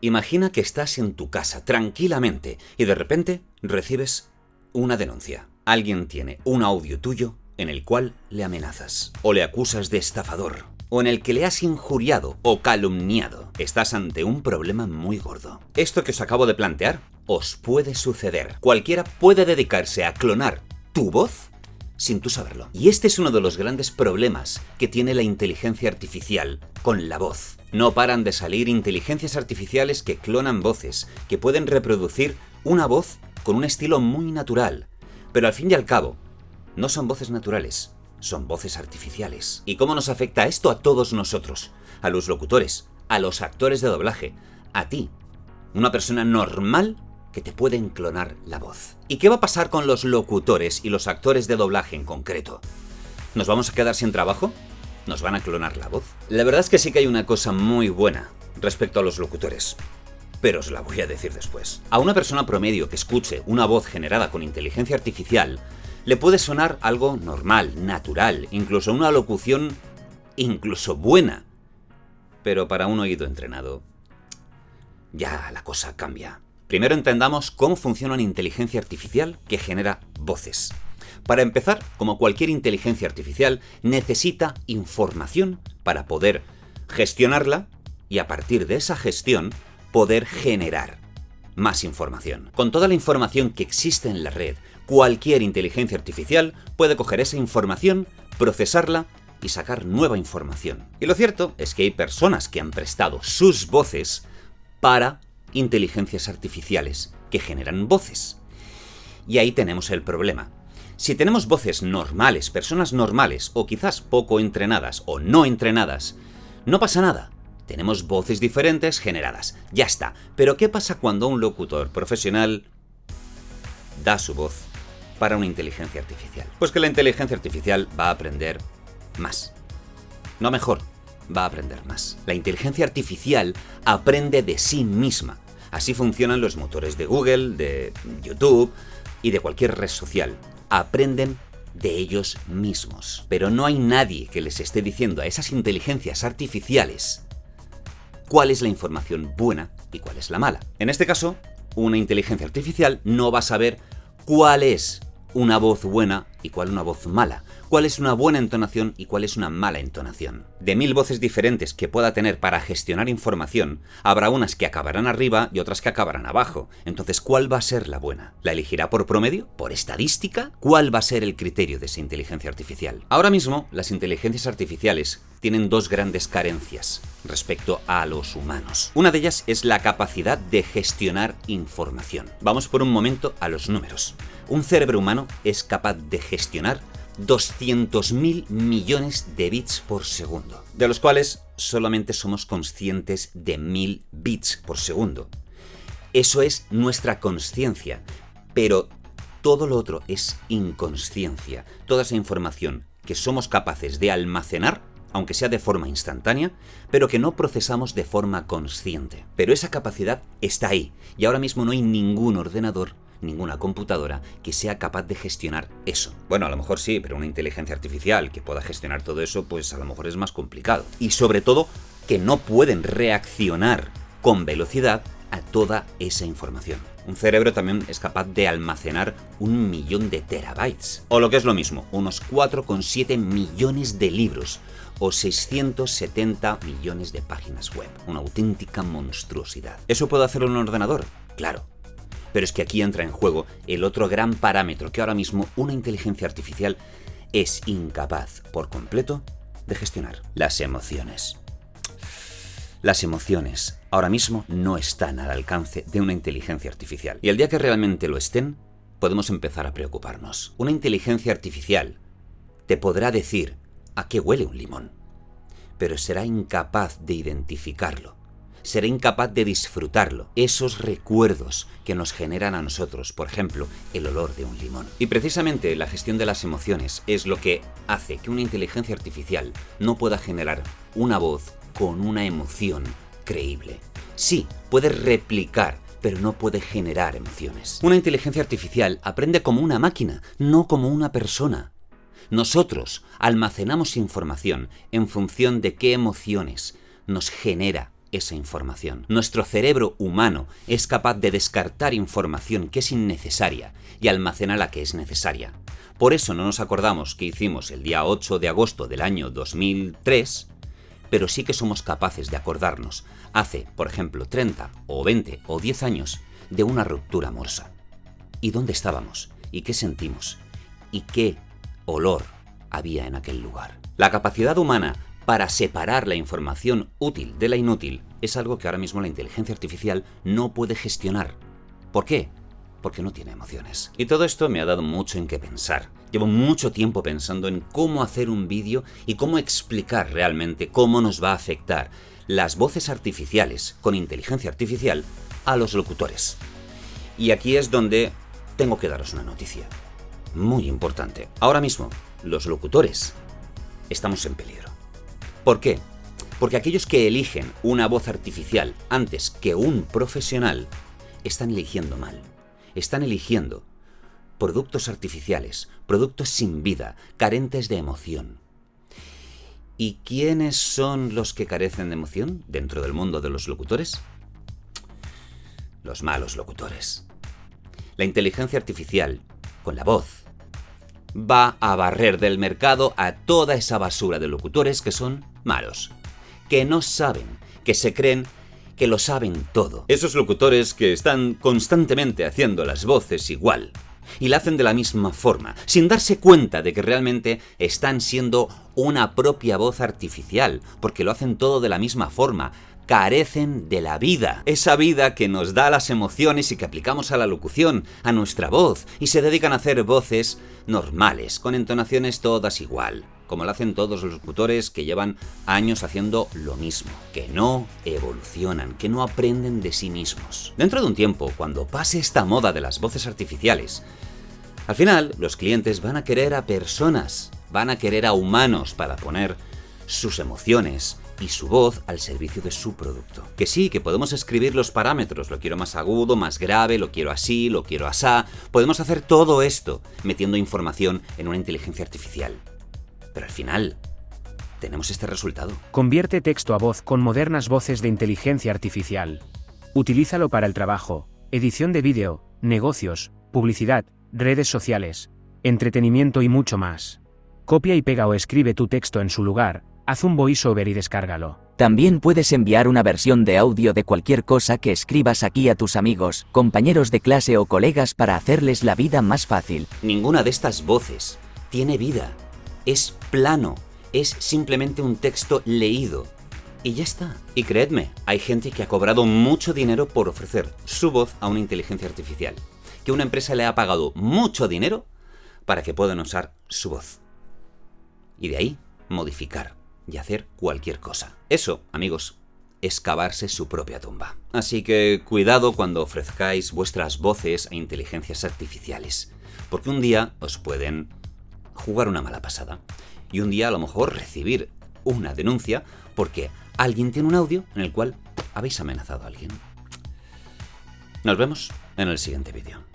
Imagina que estás en tu casa tranquilamente y de repente recibes una denuncia. Alguien tiene un audio tuyo en el cual le amenazas o le acusas de estafador o en el que le has injuriado o calumniado. Estás ante un problema muy gordo. Esto que os acabo de plantear os puede suceder. Cualquiera puede dedicarse a clonar tu voz sin tú saberlo. Y este es uno de los grandes problemas que tiene la inteligencia artificial con la voz. No paran de salir inteligencias artificiales que clonan voces, que pueden reproducir una voz con un estilo muy natural. Pero al fin y al cabo, no son voces naturales, son voces artificiales. ¿Y cómo nos afecta esto a todos nosotros? A los locutores, a los actores de doblaje, a ti, una persona normal que te pueden clonar la voz. ¿Y qué va a pasar con los locutores y los actores de doblaje en concreto? ¿Nos vamos a quedar sin trabajo? ¿Nos van a clonar la voz? La verdad es que sí que hay una cosa muy buena respecto a los locutores, pero os la voy a decir después. A una persona promedio que escuche una voz generada con inteligencia artificial le puede sonar algo normal, natural, incluso una locución incluso buena. Pero para un oído entrenado, ya la cosa cambia. Primero entendamos cómo funciona una inteligencia artificial que genera voces. Para empezar, como cualquier inteligencia artificial, necesita información para poder gestionarla y a partir de esa gestión poder generar más información. Con toda la información que existe en la red, cualquier inteligencia artificial puede coger esa información, procesarla y sacar nueva información. Y lo cierto es que hay personas que han prestado sus voces para inteligencias artificiales que generan voces. Y ahí tenemos el problema. Si tenemos voces normales, personas normales, o quizás poco entrenadas o no entrenadas, no pasa nada. Tenemos voces diferentes generadas. Ya está. Pero ¿qué pasa cuando un locutor profesional da su voz para una inteligencia artificial? Pues que la inteligencia artificial va a aprender más. No mejor, va a aprender más. La inteligencia artificial aprende de sí misma. Así funcionan los motores de Google, de YouTube y de cualquier red social. Aprenden de ellos mismos. Pero no hay nadie que les esté diciendo a esas inteligencias artificiales cuál es la información buena y cuál es la mala. En este caso, una inteligencia artificial no va a saber cuál es una voz buena y cuál una voz mala, cuál es una buena entonación y cuál es una mala entonación. De 1000 voces diferentes que pueda tener para gestionar información, habrá unas que acabarán arriba y otras que acabarán abajo. Entonces, ¿cuál va a ser la buena? ¿La elegirá por promedio? ¿Por estadística? ¿Cuál va a ser el criterio de esa inteligencia artificial? Ahora mismo, las inteligencias artificiales tienen dos grandes carencias respecto a los humanos. Una de ellas es la capacidad de gestionar información. Vamos por un momento a los números. Un cerebro humano es capaz de gestionar 200.000 millones de bits por segundo, de los cuales solamente somos conscientes de 1000 bits por segundo. Eso es nuestra consciencia, pero todo lo otro es inconsciencia. Toda esa información que somos capaces de almacenar, aunque sea de forma instantánea, pero que no procesamos de forma consciente. Pero esa capacidad está ahí, y ahora mismo no hay ningún ordenador, ninguna computadora que sea capaz de gestionar eso. Bueno, a lo mejor sí, pero una inteligencia artificial que pueda gestionar todo eso, pues a lo mejor es más complicado. Y sobre todo, que no pueden reaccionar con velocidad a toda esa información. Un cerebro también es capaz de almacenar 1 millón de terabytes. O lo que es lo mismo, unos 4,7 millones de libros o 670 millones de páginas web. Una auténtica monstruosidad. ¿Eso puede hacer un ordenador? Claro. Pero es que aquí entra en juego el otro gran parámetro que ahora mismo una inteligencia artificial es incapaz por completo de gestionar: las emociones. Las emociones ahora mismo no están al alcance de una inteligencia artificial. Y el día que realmente lo estén, podemos empezar a preocuparnos. Una inteligencia artificial te podrá decir a qué huele un limón, pero será incapaz de identificarlo. Será incapaz de disfrutarlo, esos recuerdos que nos generan a nosotros, por ejemplo, el olor de un limón. Y precisamente la gestión de las emociones es lo que hace que una inteligencia artificial no pueda generar una voz con una emoción creíble. Sí, puede replicar, pero no puede generar emociones. Una inteligencia artificial aprende como una máquina, no como una persona. Nosotros almacenamos información en función de qué emociones nos genera esa información. Nuestro cerebro humano es capaz de descartar información que es innecesaria y almacenar la que es necesaria. Por eso no nos acordamos qué hicimos el día 8 de agosto del año 2003, pero sí que somos capaces de acordarnos hace, por ejemplo, 30 o 20 o 10 años de una ruptura amorosa. ¿Y dónde estábamos? ¿Y qué sentimos? ¿Y qué olor había en aquel lugar? La capacidad humana para separar la información útil de la inútil es algo que ahora mismo la inteligencia artificial no puede gestionar. ¿Por qué? Porque no tiene emociones. Y todo esto me ha dado mucho en qué pensar. Llevo mucho tiempo pensando en cómo hacer un vídeo y cómo explicar realmente cómo nos va a afectar las voces artificiales con inteligencia artificial a los locutores. Y aquí es donde tengo que daros una noticia muy importante. Ahora mismo, los locutores estamos en peligro. ¿Por qué? Porque aquellos que eligen una voz artificial antes que un profesional están eligiendo mal. Están eligiendo productos artificiales, productos sin vida, carentes de emoción. ¿Y quiénes son los que carecen de emoción dentro del mundo de los locutores? Los malos locutores. La inteligencia artificial, con la voz, va a barrer del mercado a toda esa basura de locutores que son malos, que no saben, que se creen que lo saben todo. Esos locutores que están constantemente haciendo las voces igual y la hacen de la misma forma, sin darse cuenta de que realmente están siendo una propia voz artificial, porque lo hacen todo de la misma forma. Carecen de la vida, esa vida que nos da las emociones y que aplicamos a la locución, a nuestra voz, y se dedican a hacer voces normales, con entonaciones todas igual, como lo hacen todos los locutores que llevan años haciendo lo mismo, que no evolucionan, que no aprenden de sí mismos. Dentro de un tiempo, cuando pase esta moda de las voces artificiales, al final los clientes van a querer a personas, van a querer a humanos para poner sus emociones y su voz al servicio de su producto. Que sí, que podemos escribir los parámetros, lo quiero más agudo, más grave, lo quiero así, lo quiero asá. Podemos hacer todo esto metiendo información en una inteligencia artificial. Pero al final, tenemos este resultado. Convierte texto a voz con modernas voces de inteligencia artificial. Utilízalo para el trabajo, edición de vídeo, negocios, publicidad, redes sociales, entretenimiento y mucho más. Copia y pega o escribe tu texto en su lugar. Haz un voiceover y descárgalo. También puedes enviar una versión de audio de cualquier cosa que escribas aquí a tus amigos, compañeros de clase o colegas para hacerles la vida más fácil. Ninguna de estas voces tiene vida. Es plano. Es simplemente un texto leído. Y ya está. Y creedme, hay gente que ha cobrado mucho dinero por ofrecer su voz a una inteligencia artificial. Que una empresa le ha pagado mucho dinero para que puedan usar su voz. Y de ahí, modificar y hacer cualquier cosa. Eso, amigos, es cavarse su propia tumba. Así que cuidado cuando ofrezcáis vuestras voces a inteligencias artificiales, porque un día os pueden jugar una mala pasada y un día a lo mejor recibir una denuncia porque alguien tiene un audio en el cual habéis amenazado a alguien. Nos vemos en el siguiente vídeo.